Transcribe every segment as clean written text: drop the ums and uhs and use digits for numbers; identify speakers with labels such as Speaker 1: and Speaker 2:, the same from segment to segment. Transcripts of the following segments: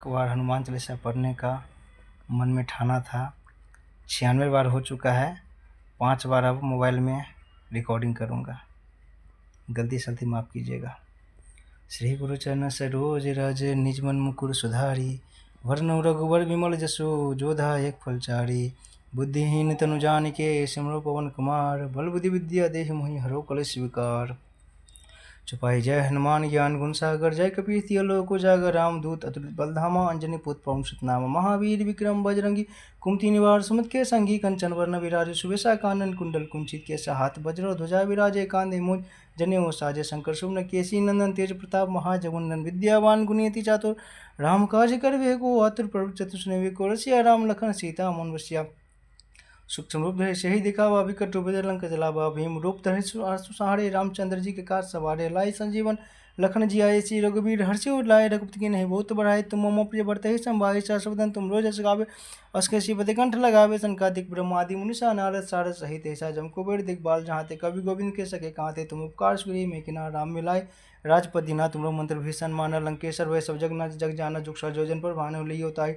Speaker 1: एक बार हनुमान चालीसा पढ़ने का मन में ठाना था। 96 बार हो चुका है। 5 बार अब मोबाइल में रिकॉर्डिंग करूँगा, गलती सलती माफ़ कीजिएगा। श्री गुरु चरण सरोज रज निज मन मुकुर सुधारी, वरनउ रघुवर विमल जसु जोधा एक फलचारी। बुद्धिहीन तनु जानिके सिमरो पवन कुमार, बल बुद्धि विद्या देहि मोहि हरो कलेश विकार। चुपाई जय हनुमान ज्ञान गुण सागर, जय कपीस तिहुँ लोक उजागर। रामदूत अतुलित बल धामा, अंजनी पुत्र पवन सुत नामा। महावीर विक्रम बजरंगी, कुमति निवार सुमति के संगी। कंचन वर्ण विराजे सुबेसा, कानन कुंडल कुंचित केसा। हाथ वज्र ध्वजा विराजे, कांधे मूंज जनेऊ साजे। शंकर सुवन केसी नंदन, तेज प्रताप महाजगवंदन। विद्यावान गुणियति चातुर, राम काज करबे को आतुर। प्रभु चतुर को रसिया, राम लखन सीता मन बसिया। सूक्ष्म रूप धरे सही दिखावा, विकट रूप धरे लंक जलावा। भीम रूप धरे सुसहारे, रामचंद्र जी के काज सवारे। लाई संजीवन लखन जियाए, श्री रघुबीर हर्षि उर लाए। रघुपति की नहीं बहुत बढ़ाए, तुम मम प्रिय भरते ही संभाई। सहस्रवदन तुम रोज हर्ष गावे, अस कैसी पति कंठ लगावे। संकादिक ब्रह्मादि मुनिसा, नारद सारद सहित ऐसा। जम कुबेर दिखबाल जहाँ ते, कवि गोविंद के सके कहाँ ते। तुम उपकार सुग्रीव में किना, राम मिलाए राजपद दीना। तुमरो मंत्र भीषण माना, लंकेश्वर वै सब जग न जग जाना। जुग सहजोजन पर भानु लियो ताई,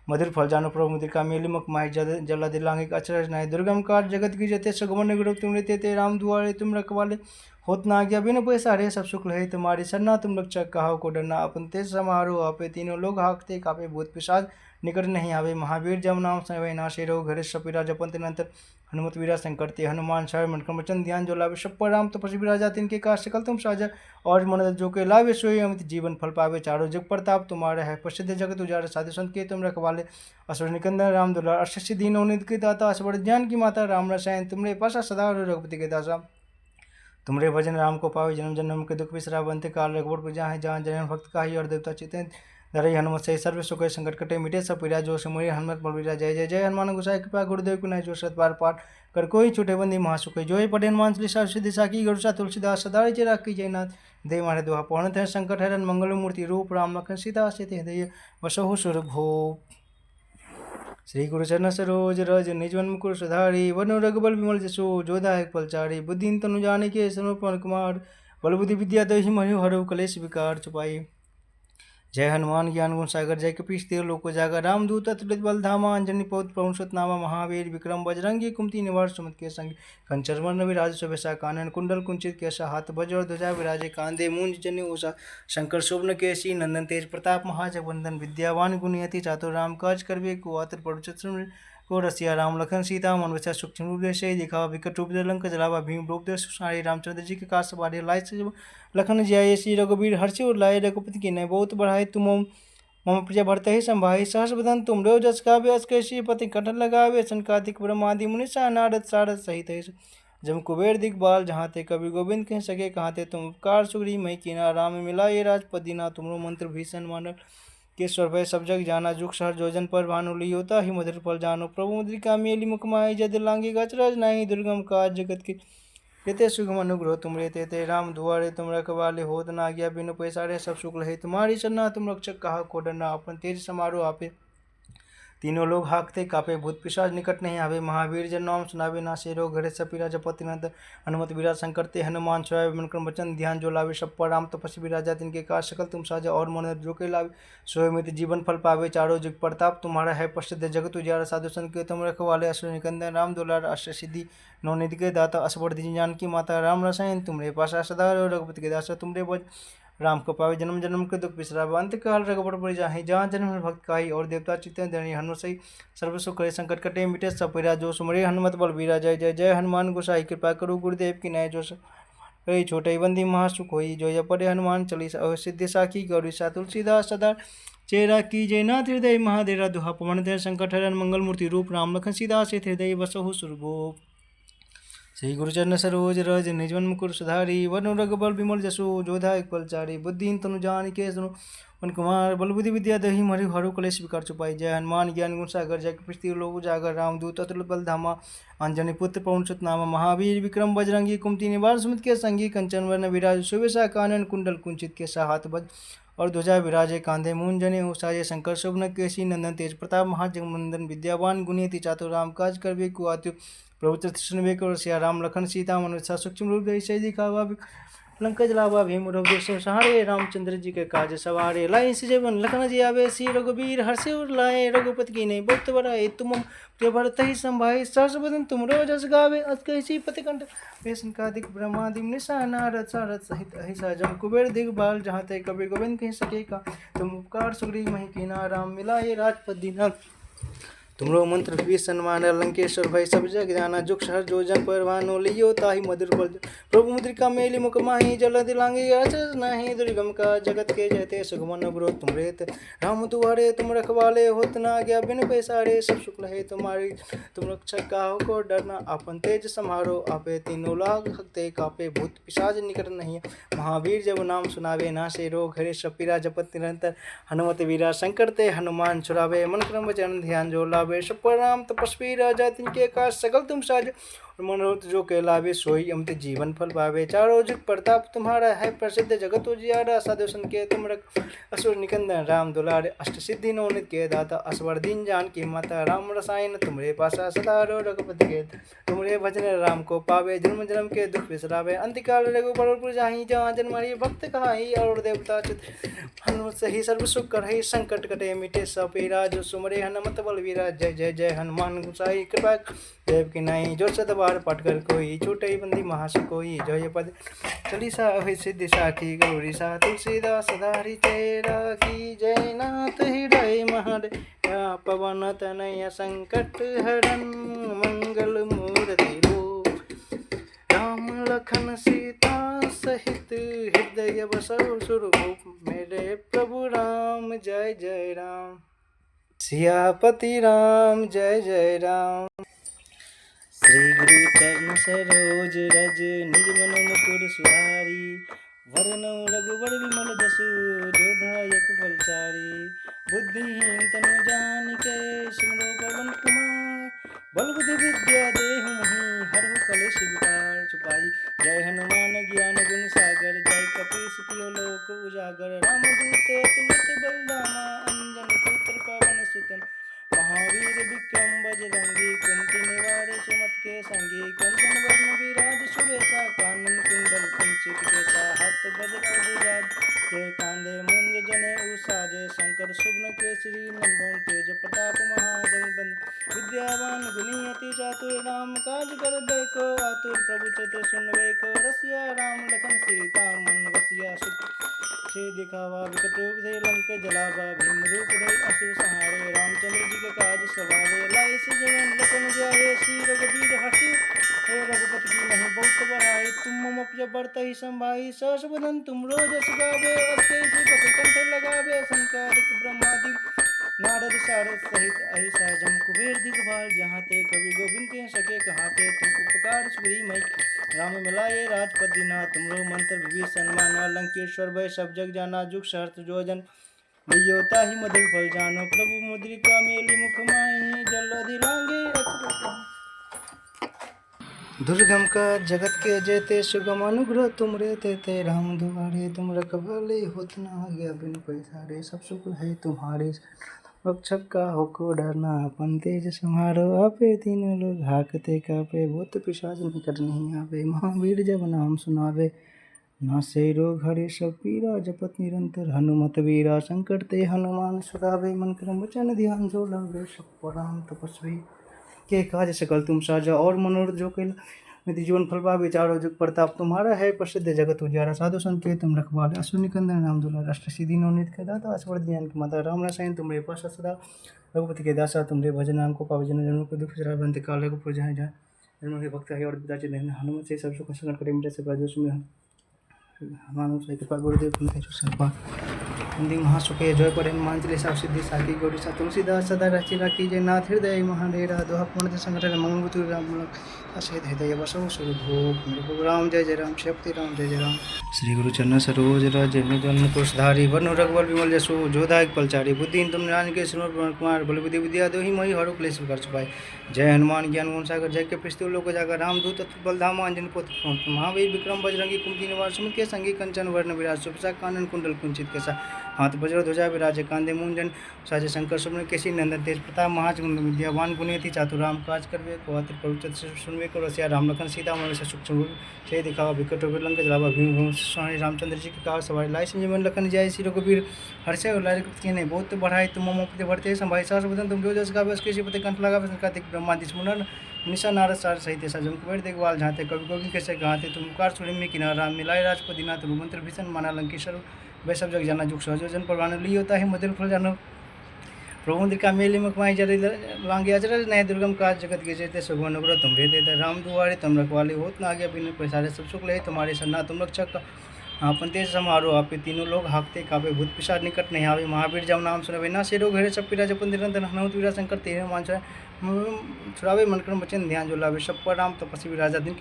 Speaker 1: मधुर फल जानो प्रभु मुद्रिका। मेली मुख माही जला दिलांगे, अचरज नाहि। दुर्गम काज जगत की जते, सुगमन गुरु तुम रे। राम दुआरे तुम रखवाले, होत ना आज्ञा बिनु पैसारे। सब सुख लहे तुम्हारी सरना, तुम रक्षक कहाउ को डरना। अपन तेज समारो आपे, तीनों लोग हाकते कापे। भूत पिशाच निकट नहीं आवे, महावीर जब नाम समय नाशे। रघु घर सपीरा जपंत निरंतर, हनुमत वीरा संकट ते। हनुमान छाय मन क्रमचन ध्यान जो लावे। सब पर राम तपस्वी बिराजा, तिनके काज सकल तुम साजा। और मन जो के लावे, सोई अमित जीवन फल पावे। चारों जग प्रताप तुम्हारा है, प्रसिद्ध जगत उजारे। साधु संत के तुम रखवाले, असुर निकंदन राम दुलार। अष्ट दीनों निधि के दाता, असवर ज्ञान की माता। राम रसायन तुमरे पासा, सदा रघुपति के दासा। तुमरे भजन राम को पावे, जन्म जन्म के दुख बिसरा। बनते काल रघुवर पुर जाहि, जहाँ जनन भक्त काही। और देवता चितन धरई हनुमत से, सर्व सुख संकट कटे। मिटे सब पीड़ा, जो सुमरि हनुमत बलबीरा। जय जय जय हनुमान गोसाई, कृपा गुरुदेव की नाई। जो सत बार पाठ कर कोई छूटे, बंदी महासुख। जो ही पढ़े हनुमान चालीसा, सिद्धि साखी गरुसा। तुलसीदास सदा रिचि की जय नाथ। दे मारे दुहा पौन थे, संकट हरन मंगल मूर्ति रूप। राम लखन सीता सहित हृदय बसहु सुरभूप। श्री गुरु चरण सरोज रज निज मन मुकुर सुधारी, वरनउ रघुबर विमल जसु जोधा एक फलचारी। बुद्धिहीन तनु जानिके सिमरो पवन कुमार, बल बुद्धि विद्या देहि मोहि हरहु कलेश विकार। चुपाई जय हनुमान ज्ञान गुण सागर, जय कपीस तिहुँ लोक उजागर। रामदूत अतुलित बल धामा, अंजनी पुत्र पवन सुत नामा। महावीर विक्रम बजरंगी, कुमति निवार सुमति के संगी। कंचन वर्ण विराज सुबेसा, कानन कुंडल कुंचित केसा। हाथ वज्र ध्वजा विराजे, कांधे मूंज जनेऊ सा। शंकर सुवन केसी नंदन, तेज प्रताप महाजगवंदन। विद्यावान गुणियति चातुर, राम काज करबे को आतुर। प्रभु चतुर को रसिया, राम लखन सीता मन बसिया। सूक्ष्म रूप धरे सही दिखावा, विकट रूप धरे लंक जलावा। भीम रूप धरे सुसहारी, रामचंद्र जी के काज सवारे। लाई संजीवन लखन जियाए, श्री रघुबीर हर्षि उर लाए। रघुपति की नहीं बहुत बढ़ाए, तुम मम प्रिय भरते ही संभाई। सहस बदन तुम रो जस गावे, अस कैसी पति कंठ लगावे। संकादिक ब्रह्मादि मुनिसा, नारद सारद सहित ऐसे। जम कुबेर दिखबाल जहाँ ते, कवि गोविंद कह सके कहाँ ते। तुम उपकार सुग्रीव मैं कीना, राम मिलाए राजपद दीना। तुमरो मंत्र भीषण मानल केश्वर भय सब जग जाना। जुग सहर जोजन पर भानु लियोता ही, मधुर फल जानो प्रभु मुद्रिका। मेली मुख माही जद लांगी, अचरज नाही। दुर्गम काज जगत के तेते सुगम अनुग्रह तुमरे। तेते राम दुआरे तुम रखवाले, होत ना आज्ञा बिनु पैसारे। सब सुख लहे तुम्हारी सरना, तुम रक्षक कहाउ को डरना। अपन तेज समारो आपे, तीनों लोग हाकते कापे। भूत पिशाच निकट नहीं आवे, महावीर जन नाम सुनावे। नासे रोग हरे सपीरा, जपति निरंतर हनुमत वीरा संकट ते। हनुमान छुआए मन क्रम वचन ध्यान जो लावे। सब पर राम तपस्वी बिराजा, तिनके काज सकल तुम साजा। और मन जो के लावे, सोई अमित जीवन फल पावे। चारों जुग प्रताप तुम्हारा है, प्रसिद्ध जगत उजियारा। साधु संत के तुम रखवाले, असुर निकंदन राम दुलार। अष्ट सिद्धि नौ निधि के दाता, असवर दीन जानकी माता। राम रसायन तुमरे पासा, सदा रघुपति के दासा। तुमरे भज राम को पावे, जन्म जन्म के दुख बिसरा। अंत काल रघुबर पुर जाहि, जहाँ जन्म भक्त काही। और देवता चित्तन धरणी हनुमत सही, सर्व सुख करे संकट कटे। मिटे सब पीड़ा, जो सुमरे हनुमत बलबीरा। जय जय जय हनुमान गोसाई, कृपा करो गुरुदेव की नाय। जो कई छोटे बंदी महासुख होई, जो जप पढ़े हनुमान चालीसा। सिद्धि साखी गौरीसा, तुलसीदास सदा चेरा की जय नाथ। हृदय महादेरा दुहा पवन धर, संकट हरन मंगल मूर्ति रूप। राम लखन सीता सहित हृदय बसहु सुरभूप। श्री गुरु चरण सरोज रज निज मन मुकुर सुधारी, वरनउ रघुबर विमल जसु जोधा एक फलचारी। बुद्धिहीन तनु जानिके सिमरो पवन कुमार, बल बुद्धि विद्या देहि मोहि हरहु कलेश विकार। चुपाई जय हनुमान ज्ञान गुण सागर, जय कपीस तिहुँ लोक उजागर। रामदूत अतुलित बल धामा, अंजनी पुत्र पवन सुत नामा। महावीर विक्रम बजरंगी, कुमति निवार सुमति के संगी। कंचन वर्ण विराज सुबेसा, कानन कुंडल कुंचित केसा। हाथ वज्र और ध्वजा विराजे, कांधे मूंज जनेऊ साजे। शंकर सुवन केसी नंदन, तेज प्रताप महाजगवंदन। विद्यावान गुणियति चातुर, राम काज करबे को आतुर। प्रभु चतुर को रसिया, राम लखन सीता मन बसिया। सूक्ष्म रूप धरि सही दिखावा, लंका जलावा भीम रघुदेव सहारे, रामचंद्र जी के काज सवारे। लाई जीवन लखन जी आवे, सी रघुबीर हर्षि उर लाए। रघुपति की नहीं बहुत बड़ाई, तुम प्रिय भरत ही संभाई। सहस बदन तुम जस गावे, अत कहि पति कंठ बेसन का दिख ब्रह्मादि निशा। नारद सारद सहित अहिसा जम कुबेर दिगपाल, जहाँ ते कबीर गोविंद कहि सके का। तुम उपकार सुग्रीव महि कीना, राम मिलाए राजपद दीना। तुमरो मंत्र भी सन्मान, लंकेश्वर भय सब जग जाना। जुग सहर जो जन परवानो, लियो ताहि मधुर फल। प्रभु मुद्रिका मेली मुख माही, जल दिलांगी अचरज नाही। दुर्गम का जगत के जयते, सुगमन ग्रोथ तुम रेत। राम दुआरे तुम रखवाले, होत न आज्ञा बिन पैसारे। सब शुक्ल है तुम्हारी, तुम रक्षक काहू को डरना। आपन तेज समारो, आपे तीनों लाग हकते कापे। भूत पिशाच निकट नहीं, महावीर जब नाम सुनावे। नासे रोग हरे सब पीरा, जपत निरंतर हनुमत वीरा। संकट ते हनुमान छुड़ावे, मन क्रम वचन ध्यान जो लावे। राम तपस्वी राजा, तिनके काज सकल तुम साज। मनोरथ जो कहलावे, सोई अमित जीवन फल पावे। चारों जुग प्रताप तुम्हारा है, प्रसिद्ध जगत उजियारा। साधु सन के तुम रख असुर निकंदन, राम दुलारे। अष्ट सिद्धि नवनित के दाता, असवर दीन जान की माता। राम रसायन तुमरे पासा, सदा रो रघुपति के तुमरे भजन। राम को पावे, जन्म जन्म के दुख बिसरावे। अंतिकाल रघुबर जाहि, जहाँ जन्म हरि भक्त कहाई। और देवता चित हनुमत सही, सर्व सुख करहि। संकट कटे मिटे सब पीरा, जो सुमरे हनुमत बलवीरा। जय जय जय हनुमान गोसाई, कृपा देव की नाई। जो सत बार पट कर कोई, छूटे बंदी महास कोई। जय पद चालीसा अभय सिद्धि साखी, गौरी सा तुलसीदास सदा हरिचेरा की। जय नाथ हृदय महर पवन तनय, संकट हरन मंगल मूर्ति लो। राम लखन सीता सहित, हृदय बसौ सुरभूप। मेरे प्रभु राम, जय जय राम। सियापति राम, जय जय राम। श्री गुरु चरण सरोज रज, निज मन मुकुर सुधारी। वरनौ रघुबर विमल जसु, जो दायक फलचारी। बुद्धिहीन तनु जानिके, सुमिरो पवन कुमार। बल बुद्धि विद्या देहु मोहि, हरहु कलेश विकार छुपाई। जय हनुमान ज्ञान गुण सागर, जय कपीस तियो लोक उजागर। रामदूत अतुलित बलधामा, अंजन पुत्र पवन सुत। महावीर विक्रम बजरंगी, कुमति निवार सुमत के संगी। कंचन वर्ण विराज सुबेसा, कानन कुंडल कुंचित केसा। हाथ वज्र भुजा के कांधे, मुंज जनेऊ साजे। शंकर सुब्न केसरी नंदन, तेज प्रताप महाजगबंदन। विद्यावान गुणी अति चातुर, राम काज करबे को आतुर। प्रभु चतुर सुनबे को रसिया, राम लखन सीता मन बसिया। से दिखावा विकट रूप धरि, लंक जलावा। भीम रूप धरि असुर संहारे, रामचंद्र जी के काज सवारे। लाई जीवन लखन जाए, श्री रघुबीर हर्षि हे। रघुपति की नहीं बहुत बड़ाई, तुम मम प्रिय भरत ही संभाई। सहस बदन तुम जस गावे, अस कहि पति कंठ लगावे। संकारिक ब्रह्मादि नारद सारद सहित अहिसा जम कुबेर दिगपाल। जहाँ ते कवि गोविंद कहि सके कहाते, तुम उपकार सुग्रीव महि राम मिलाए राजपद दीना। तुमरो मंत्र विभीषण माना, लंकेश्वर भय सब जग जाना। जुग सहस्त्र जो जन लियो ताहि मधुर फल जानो। प्रभु मुद्रिका मेली मुख माहि, जल दिलांगे अचरज। दुर्गम का जगत के जेते, सुगम अनुग्रह तुम रे तेते। राम दुआरे तुम रखवाले, होत न आज्ञा बिन पैसारे। सब सुख है तुम्हारे, रक्षक का होको डरना। अपन तेज समारो, आपे तीनों लोग हाकते कापे। भूत पिशाच निकट नहीं आवे, महावीर जब नाम सुनावे। नासे रोग हरे सब पीरा, जपत निरंतर हनुमत वीरा। संकट ते हनुमान छुड़ावे, मन क्रम वचन ध्यान जो लावे। सब राम तपस्वी के काज सकल तुम साजा। और मनोरथ जो कहला जीवन फल पावे। चारों जुग प्रताप तुम्हारा है, प्रसिद्ध जगत उजियारा। साधु संत के तुम रखवाले, असुर निकंदन राम दुलारे। अष्ट सिद्धि नवनीत के दाता, असवर ज्ञान की माता। राम रसायन तुमरे पासा, सदा रघुपति के दासा। तुमरे भजन नाम को पावे, जन जन्म को दुख बिसरावे। अंतकाल रघुपुर जाहि, जहाँ जन्म हरि भक्त है। और पिता चित हनुमत से सब सुख संकट कटे मिटे। से प्राजो सुमिरन हनुमान से कृपा गुरुदेव तुम सर्पा हिंदी महासुखे। जय पर हनुमान चालीसा, सिद्धि साखी गौरी सा तुलसीदास सदा रचि राखी। जय नाथ हृदय महाडेरा, दोहा पूर्ण संकट मंगल राम सहित हृदय बसो सुरभूप। मेरे प्रभु राम, जय जय राम। शक्ति राम, जय जय राम। श्री गुरु चरण सरोज रज, निज मन कुशधारी। वरनु रघुबर विमल जसु, जो दायक फलचारी। बुद्धिहीन तुम जानिके, सुमिरौ कुमार। बल बुद्धि विद्या देहि मोहि, हरहु क्लेश विकार छुपाई। जय हनुमान ज्ञान गुण सागर, जय कपीस तिहुँ लोक उजागर। रामदूत अतुलित बलधामा, अंजनी पुत्र महावीर विक्रम बजरंगी। कुमति निवार सुमति के संगी। कंचन वर्ण विराज सुबेसा, कानन कुंडल कुंचित केसा। हाथ वज्र ध्वजा विराजे कांधे मूंजन साजे शंकर सुमन केसी नंदन तेज प्रताप महाजगुण विद्यावान गुणियति चातुर राम काज करवे को आतर पवित्र सुनवे को रसिया राम लखन सीता मन से सूक्ष्म से दिखावा विकट विलंक जलावा भीम स्वामी रामचंद्र जी की कहा सवारी लाई संजीवन लखन जय श्री रघुवीर हर्षय लाल के नहीं बहुत बढ़ाई तुम मोपति बढ़ते संभाई सास बदन तुम जो जस गावे उसके पति कंठ लगा कार्तिक ब्रह्मा दिशमुनन निशा नारद सार सहित सजम कुबेर देखभाल झाते कवि गोविंद कैसे गाते तुम कार सुरी में किनारा राम मिलाए राजपति नाथ मंत्र भीषण माना लंकेश्वर वै सब जग जाना जुग सहजो जन पर ली होता है मधुर फल जानो प्रभु का मेली मुखमाई जरी लांगे अजर नए दुर्गम काज जगत के जेते सुगम नगर तुम भेदे राम दुआरे तुम रखवाले होत ना आगे बिन पैसारे सब सुख ले तुम्हारे सन्ना तुम रक्षक आपन तेज समारोह आपे तीनों लोग हाकते काबे भूत पिशाच निकट नहीं आवे महावीर जब नाम सुनवे ना से रोग हेरे सब पीरा जपन निरंतर हनुमत वीरा शंकर तेरे मान छुड़ावे मन क्रम वचन ध्यान जो लावे सब पर राम तपस्वी राजा दिन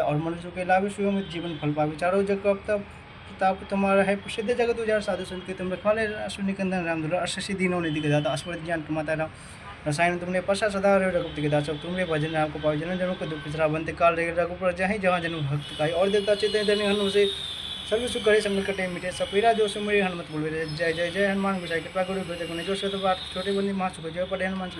Speaker 1: और मनुष्य के लावे सुगम जीवन फल पावे चारों जग प्रताप तुम्हारा है प्रसिद्ध जगत उजाड़ साधु संत के तुम रखवाले अश्विनिकंदन राम दुर्गा अष्टसी दीनों निधि के दाता अस्मृत ज्ञान के माता राम रसायन तुमने पशा सदा रघुपति के दास तुमने भजन राम को पावे जन जनों को दुख पिछड़ा बनते काल रहे रघुपुर जहाँ जहाँ जन्म भक्त का और देवता चेतन धन्य हनु से सर्व सुख करे संग कटे मिटे सपेरा जो सुमरी हनुमत बोल जय जय जय हनुमान गोसाई कृपा करो गुरु जो शत बात छोटे बंदी महा सुख जय पड़े हनुमान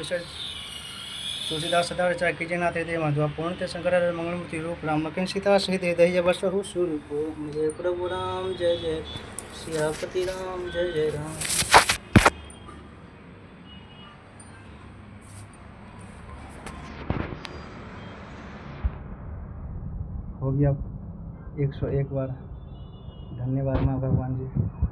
Speaker 1: तुलसीदास सदा रचा कीजिए नाथ हृदय माधवा पूर्ण ते शंकर मंगलमूर्ति रूप राम लखन सीता सहित हृदय बसहु स्वरूप जय प्रभु राम जय जय सियापति राम जय जय राम। हो गया 101 बार। धन्यवाद माँ भगवान जी।